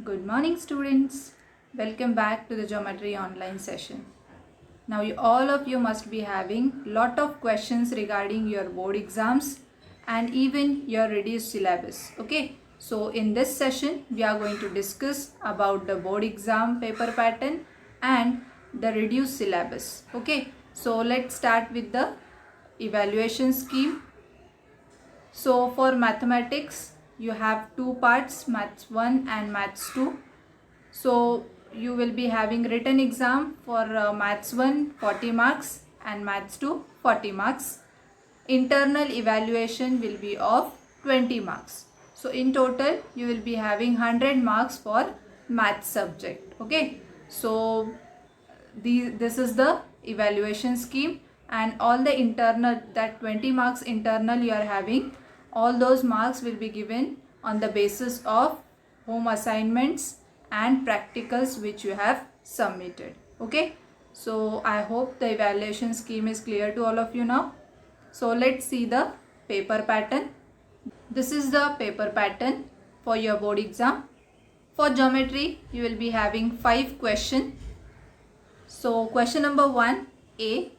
Good morning, students. Welcome back to the geometry online session. Now all of you must be having lot of questions regarding your board exams and even your reduced syllabus. Okay, so in this session we are going to discuss about the board exam paper pattern and the reduced syllabus. Okay, so let's start with the evaluation scheme. So for mathematics you have two parts, maths 1 and maths 2. So you will be having written exam for maths 1 40 marks and maths 2 40 marks. Internal evaluation will be of 20 marks. So in total you will be having 100 marks for maths subject. Okay, so this is the evaluation scheme, and all the internal, that 20 marks internal you are having, all those marks will be given on the basis of home assignments and practicals which you have submitted. Okay, so I hope the evaluation scheme is clear to all of you now. So let's see the paper pattern. This is the paper pattern for your board exam. For geometry you will be having 5 questions. So question number 1A,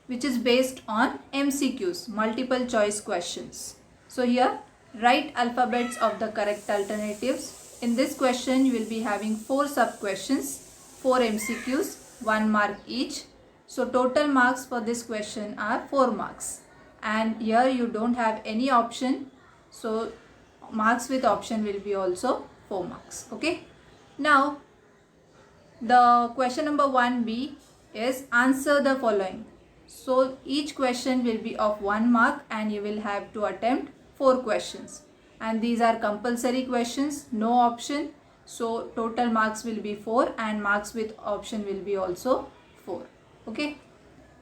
which is based on MCQs, multiple choice questions. So here write alphabets of the correct alternatives. In this question you will be having 4 sub questions, 4 MCQs, 1 mark each. So total marks for this question are 4 marks, and here you don't have any option, so marks with option will be also 4 marks. Okay, now the question number 1B is answer the following. So each question will be of 1 mark and you will have to attempt 4 questions, and these are compulsory questions, no option. So total marks will be 4 and marks with option will be also 4. Okay,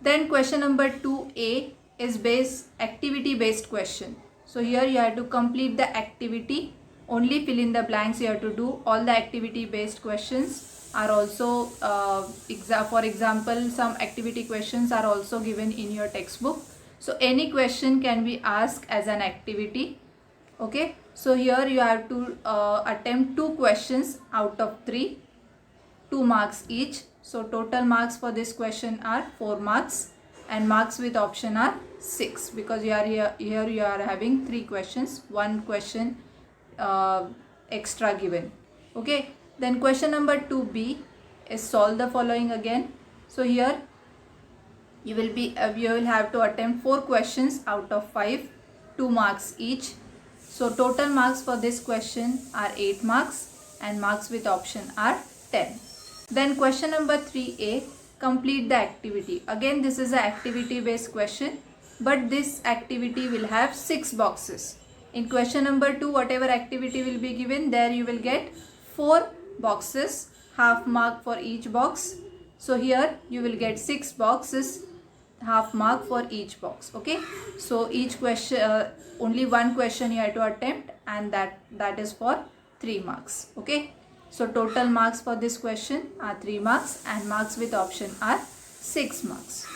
then question number 2A is activity based question. So here you have to complete the activity, only fill in the blanks you have to do. All the activity based questions are also for example, some activity questions are also given in your textbook. So any question can be asked as an activity. Okay, so here you have to attempt 2 questions out of 3, 2 marks each. So total marks for this question are 4 marks and marks with option are 6, because you are here you are having 3 questions, 1 question extra given. Okay, then question number 2B is solve the following again. So here you will have to attempt 4 questions out of 5, 2 marks each. So total marks for this question are 8 marks and marks with option are 10. Then question number 3A, complete the activity. Again this is an activity based question, but this activity will have 6 boxes. In question number 2, whatever activity will be given, there you will get 4 boxes, half mark for each box. So here you will get 6 boxes, half mark for each box. Okay, so each question only 1 question you have to attempt, and that is for 3 marks. Okay, so total marks for this question are 3 marks and marks with option are 6 marks.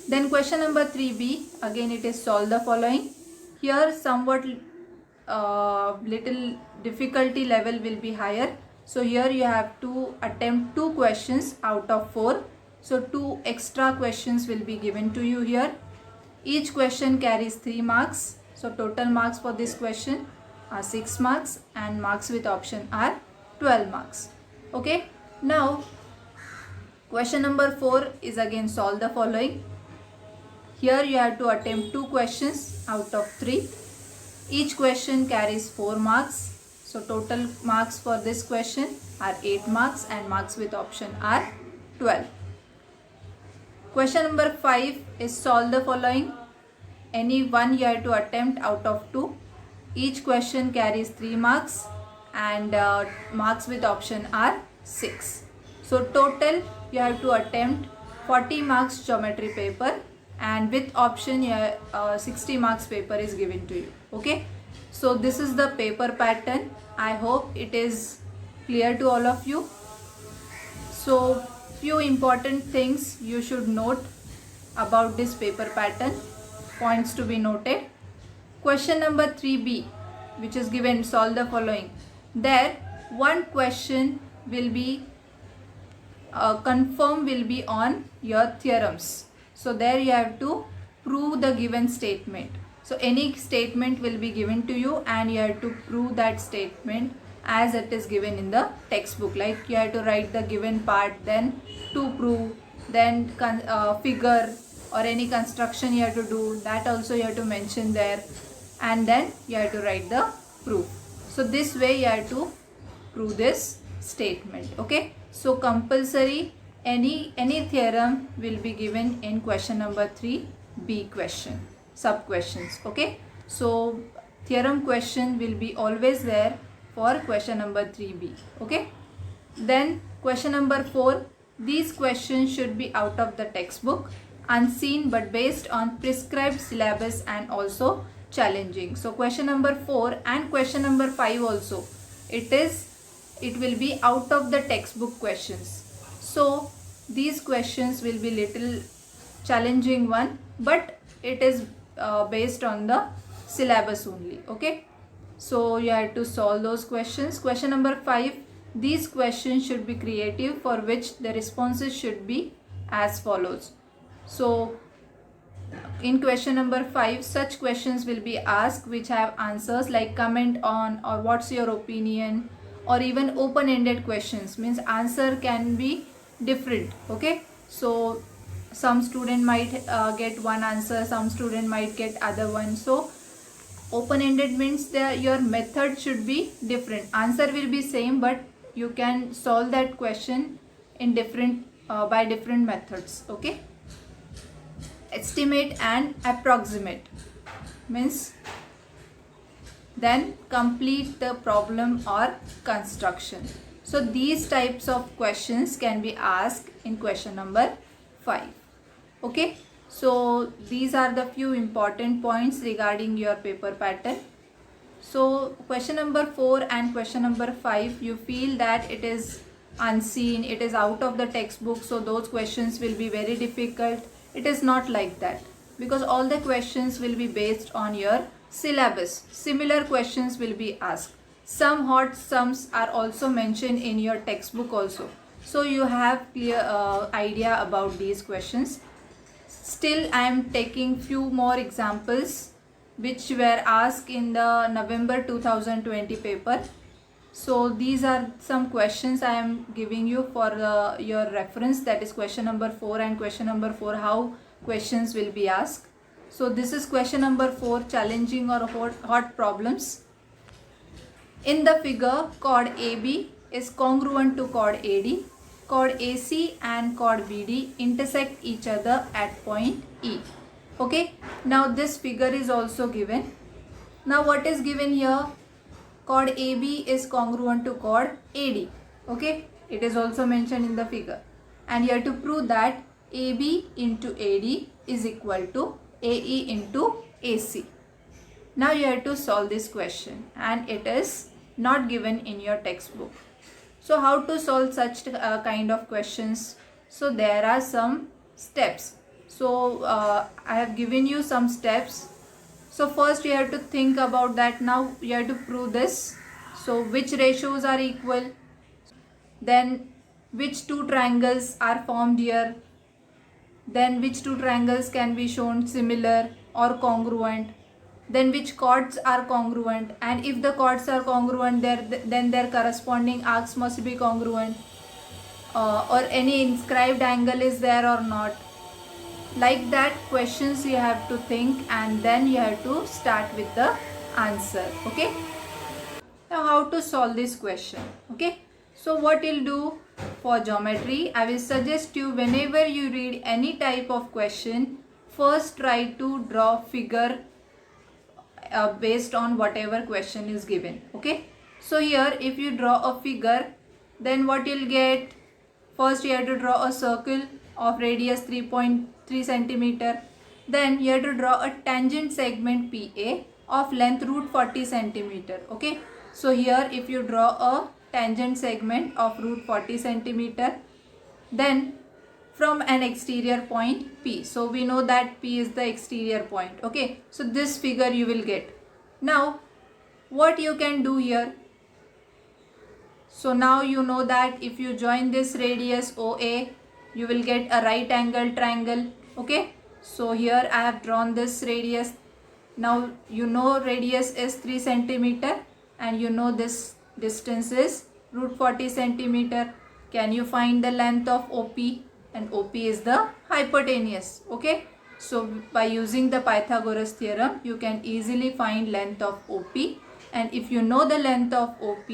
Then question number 3B, again it is solve the following. Here somewhat little difficulty level will be higher. So here you have to attempt 2 questions out of 4. So 2 extra questions will be given to you here. Each question carries 3 marks. So total marks for this question are 6 marks and marks with option are 12 marks. Okay, now question number 4 is again solve the following. Here you have to attempt 2 questions out of 3. Each question carries 4 marks. So total marks for this question are 8 marks and marks with option are 12. Question number 5 is solve the following. Any one you have to attempt out of 2. Each question carries 3 marks and marks with option are 6. So total you have to attempt 40 marks geometry paper, and with option 60 marks paper is given to you. Okay, so this is the paper pattern. I hope it is clear to all of you. So few important things you should note about this paper pattern, points to be noted. Question number 3B, which is given solve the following. There one question will be confirm will be on your theorems. So there you have to prove the given statement. So any statement will be given to you and you have to prove that statement as it is given in the textbook. Like you have to write the given part, then to prove, then figure or any construction you have to do, that also you have to mention there, and then you have to write the proof. So this way you have to prove this statement. Okay, so compulsory any theorem will be given in question number 3b question, sub questions. Okay, so theorem question will be always there for question number 3b. Okay, then question number 4, these questions should be out of the textbook, unseen but based on prescribed syllabus and also challenging. So question number 4 and question number 5 also, it will be out of the textbook questions. So these questions will be little challenging one, but it is based on the syllabus only. Okay, so you have to solve those questions. Question number 5, these questions should be creative, for which the responses should be as follows. So in question number 5, such questions will be asked which have answers like comment on or what's your opinion, or even open-ended questions, means answer can be different. Okay, so some student might get one answer, some student might get other one. So open-ended means that your method should be different. Answer will be same, but you can solve that question in different by different methods. Okay, estimate and approximate means then complete the problem or construction. So these types of questions can be asked in question number 5. Okay, so these are the few important points regarding your paper pattern. So question number 4 and question number 5, you feel that it is unseen, it is out of the textbook, so those questions will be very difficult. It is not like that, because all the questions will be based on your syllabus. Similar questions will be asked. Some hot sums are also mentioned in your textbook also, so you have clear idea about these questions. Still I am taking few more examples which were asked in the November 2020 paper. So these are some questions I am giving you for your reference, that is question number 4 and question number 4, how questions will be asked. So this is question number 4, challenging or hot problems. In the figure, chord AB is congruent to chord AD. Chord AC and chord BD intersect each other at point E. Okay, now this figure is also given. Now what is given here? Chord AB is congruent to chord AD. Okay, it is also mentioned in the figure, and you have to prove that AB into AD is equal to AE into AC. Now you have to solve this question, and it is not given in your textbook. So how to solve such kind of questions? So there are some steps. So I have given you some steps. So first you have to think about that. Now you have to prove this. So which ratios are equal? Then which two triangles are formed here? Then which two triangles can be shown similar or congruent? Then which chords are congruent, and if the chords are congruent, then their corresponding arcs must be congruent, or any inscribed angle is there or not. Like that questions you have to think, and then you have to start with the answer. Okay, now how to solve this question? Okay, so what you'll do for geometry, I will suggest you, whenever you read any type of question, first try to draw figure based on whatever question is given. Okay, so here if you draw a figure, then what you'll get, first you have to draw a circle of radius 3.3 centimeter. Then you have to draw a tangent segment PA of length root 40 centimeter. Okay, so here if you draw a tangent segment of root 40 centimeter, then from an exterior point P. So we know that P is the exterior point. Okay, so this figure you will get. Now what you can do here, So now you know that if you join this radius OA, you will get a right angle triangle. Okay, so here I have drawn this radius. Now you know radius is 3 centimeter and you know this distance is root 40 centimeter. Can you find the length of OP? And OP is the hypotenuse. Okay, so by using the Pythagoras theorem, you can easily find length of OP. And if you know the length of OP,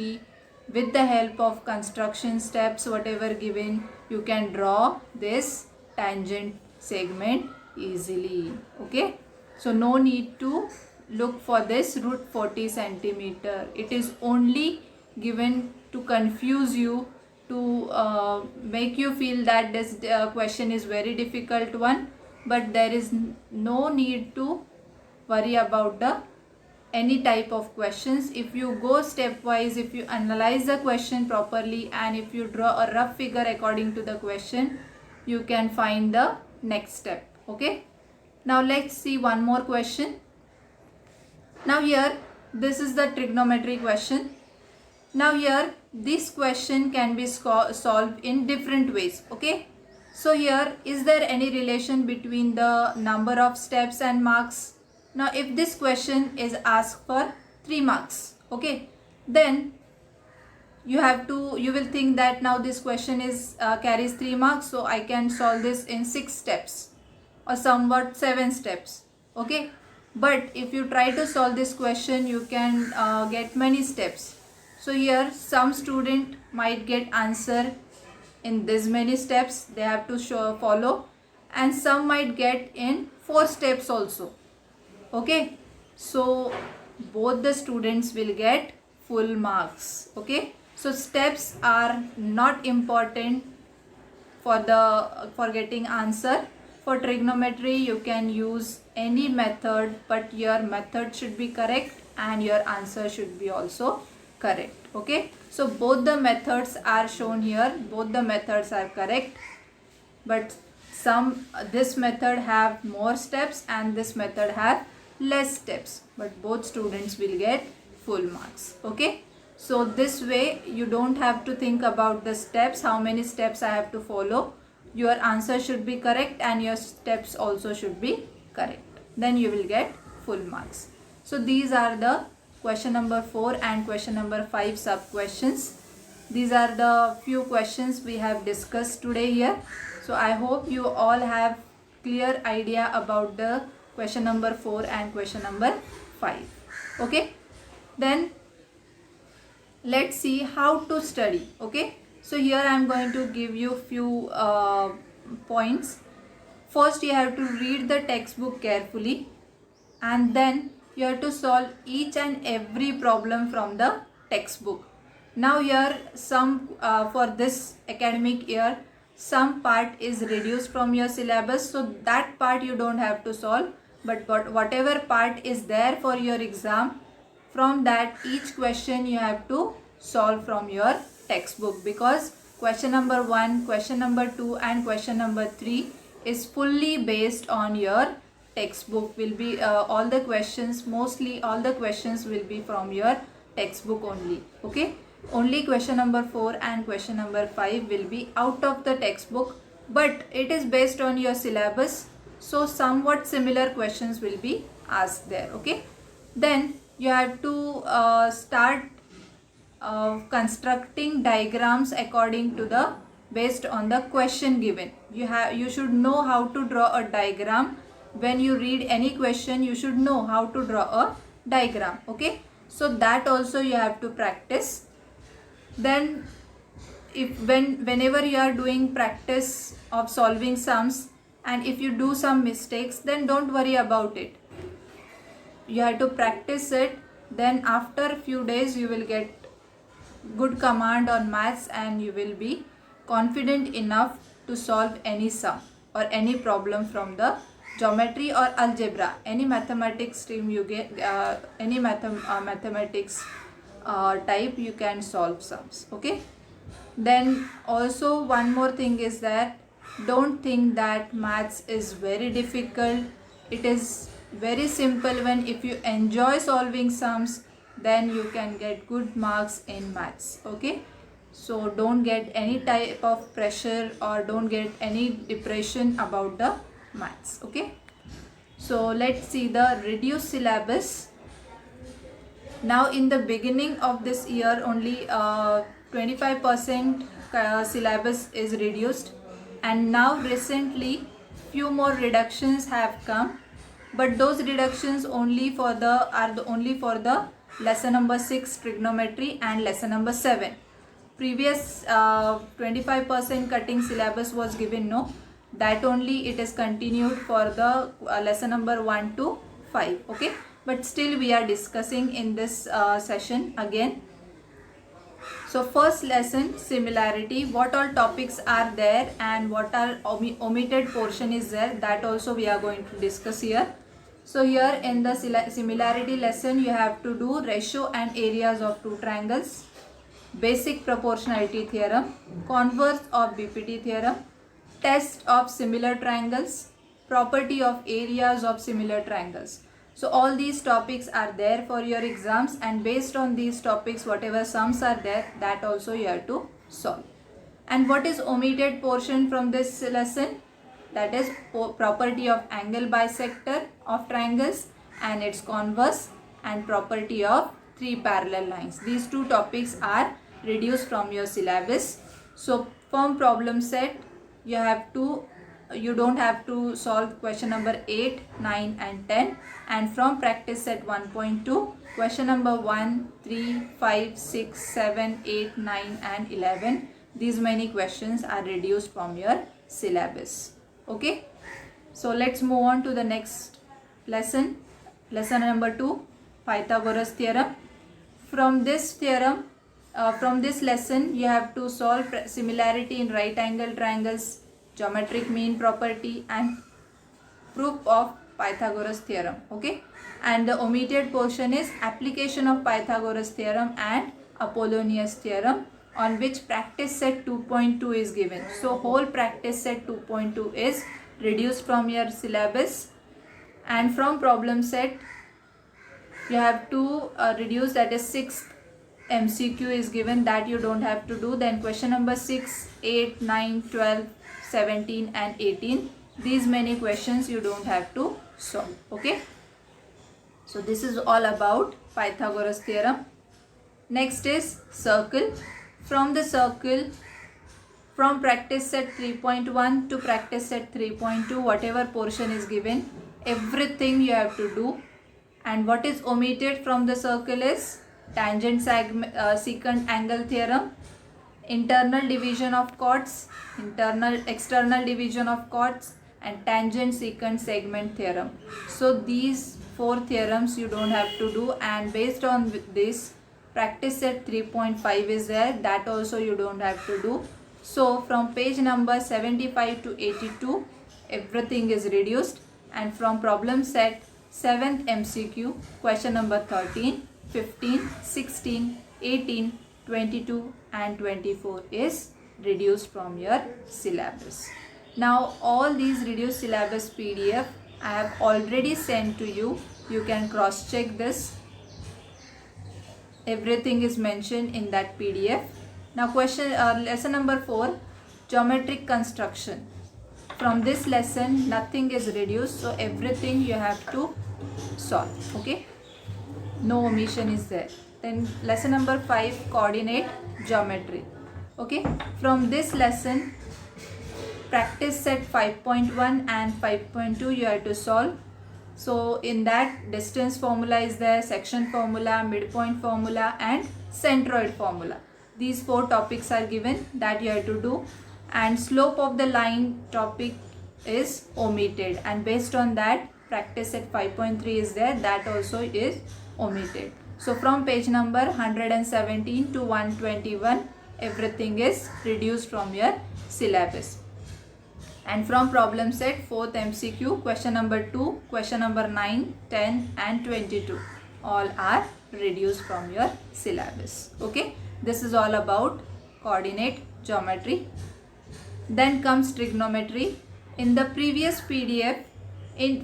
with the help of construction steps whatever given, you can draw this tangent segment easily. Okay, so no need to look for this root 40 centimeter. It is only given to confuse you, to make you feel that this question is very difficult one, but there is no need to worry about the any type of questions. If you go stepwise, if you analyze the question properly, and if you draw a rough figure according to the question, you can find the next step. Okay, now let's see one more question. Now here, this is the trigonometry question. Now here, this question can be solved in different ways. Okay, so here, is there any relation between the number of steps and marks? Now if this question is asked for 3 marks, okay, then you will think that now this question is carries 3 marks, so I can solve this in 6 steps or somewhat 7 steps. Okay, but if you try to solve this question, you can get many steps. So here some student might get answer in this many steps they have to follow, and some might get in 4 steps also. Okay, so both the students will get full marks. Okay, so steps are not important for getting answer. For trigonometry you can use any method, but your method should be correct and your answer should be also correct. Okay, so both the methods are shown here, both the methods are correct, but this method have more steps and this method have less steps, but both students will get full marks. Okay, so this way you don't have to think about the steps, how many steps I have to follow. Your answer should be correct and your steps also should be correct, then you will get full marks. So these are the question number 4 and question number 5 sub questions. These are the few questions we have discussed today here. So I hope you all have clear idea about the question number 4 and question number 5. Okay, then let's see how to study. Okay, so here I am going to give you few points. First, you have to read the textbook carefully, and then you have to solve each and every problem from the textbook. Now here some for this academic year, some part is reduced from your syllabus, so that part you don't have to solve, but whatever part is there for your exam, from that each question you have to solve from your textbook, because question number 1, question number 2 and question number 3 is fully based on your textbook. Will be all the questions, mostly all the questions will be from your textbook only. Okay, only question number 4 and question number 5 will be out of the textbook, but it is based on your syllabus, so somewhat similar questions will be asked there. Okay, then you have to start constructing diagrams according to the based on the question given. You should know how to draw a diagram. When you read any question, you should know how to draw a diagram. Okay, so that also you have to practice. Then whenever you are doing practice of solving sums, and if you do some mistakes, then don't worry about it. You have to practice it, then after a few days you will get good command on maths and you will be confident enough to solve any sum or any problem from the geometry or algebra, any mathematics stream you get, any mathematics type you can solve sums. Okay, then also one more thing is that don't think that maths is very difficult. It is very simple. When if you enjoy solving sums, then you can get good marks in maths. Okay, So don't get any type of pressure or don't get any depression about the maths. Okay, so let's see the reduced syllabus. Now in the beginning of this year only 25% syllabus is reduced, and now recently few more reductions have come, but those reductions only for the lesson number 6 trigonometry and lesson number 7. Previous 25% cutting syllabus was given, no, that only it is continued for the lesson number 1 to 5. Okay, but still we are discussing in this session again. So first lesson, similarity, what all topics are there and what are omitted portion is there, that also we are going to discuss here. So here in the similarity lesson you have to do ratio and areas of two triangles, basic proportionality theorem, converse of BPT theorem, test of similar triangles, property of areas of similar triangles. So all these topics are there for your exams, and based on these topics whatever sums are there, that also you have to solve. And what is omitted portion from this lesson? That is property of angle bisector of triangles and its converse, and property of three parallel lines. These two topics are reduced from your syllabus. So from problem set you don't have to solve question number 8, 9 and 10, and from practice set 1.2 question number 1, 3, 5, 6, 7, 8, 9 and 11, these many questions are reduced from your syllabus. Okay, so let's move on to the next lesson, lesson number 2, Pythagoras theorem. From this theorem, from this lesson you have to solve similarity in right angle triangles, geometric mean property and proof of Pythagoras theorem. Okay, and the omitted portion is application of Pythagoras theorem and Apollonius theorem, on which practice set 2.2 is given. So whole practice set 2.2 is reduced from your syllabus, and from problem set you have to reduce, that is 6th MCQ is given, that you don't have to do. Then question number 6, 8, 9, 12, 17 and 18, these many questions you don't have to solve. Okay, so this is all about Pythagoras theorem. Next is circle. From the circle, from practice set 3.1 to practice set 3.2, whatever portion is given, everything you have to do. And what is omitted from the circle is tangent secant angle theorem, internal division of chords, external division of chords, and tangent secant segment theorem. So these 4 theorems you don't have to do, and based on this practice set 3.5 is there, that also you don't have to do. So from page number 75 to 82 everything is reduced, and from problem set 7th MCQ question number 13, 15, 16, 18, 22 and 24 is reduced from your syllabus. Now all these reduced syllabus PDF I have already sent to you. You can cross check this. Everything is mentioned in that PDF. Now lesson number 4, geometric construction. From this lesson nothing is reduced, so everything you have to solve. Okay, no omission is there. Then lesson number 5, coordinate geometry. Okay, from this lesson practice set 5.1 and 5.2 you have to solve. So in that distance formula is there, section formula, midpoint formula and centroid formula. These 4 topics are given that you have to do, and slope of the line topic is omitted, and based on that practice set 5.3 is there, that also is omitted. So from page number 117 to 121 everything is reduced from your syllabus. And from problem set 4th MCQ question number 2, question number 9, 10 and 22 all are reduced from your syllabus. Okay, this is all about coordinate geometry. Then comes trigonometry. In the previous PDF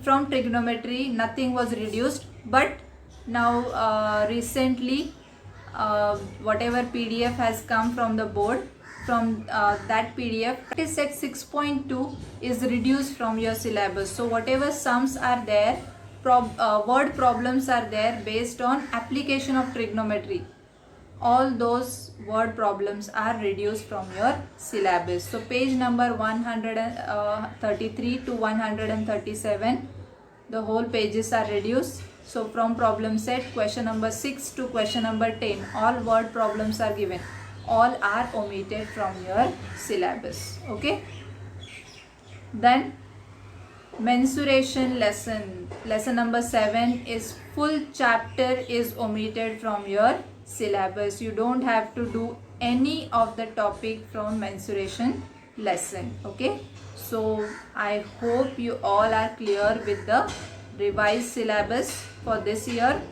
from trigonometry nothing was reduced, but now recently whatever PDF has come from the board, from that PDF, practice set 6.2 is reduced from your syllabus. So whatever sums are there, word problems are there based on application of trigonometry, all those word problems are reduced from your syllabus. So page number 133 to 137, the whole pages are reduced. So from problem set question number 6 to question number 10, all word problems are given, all are omitted from your syllabus. Okay, then mensuration lesson number 7 is full chapter is omitted from your syllabus. You don't have to do any of the topic from mensuration lesson. Okay, so I hope you all are clear with the revised syllabus for this year.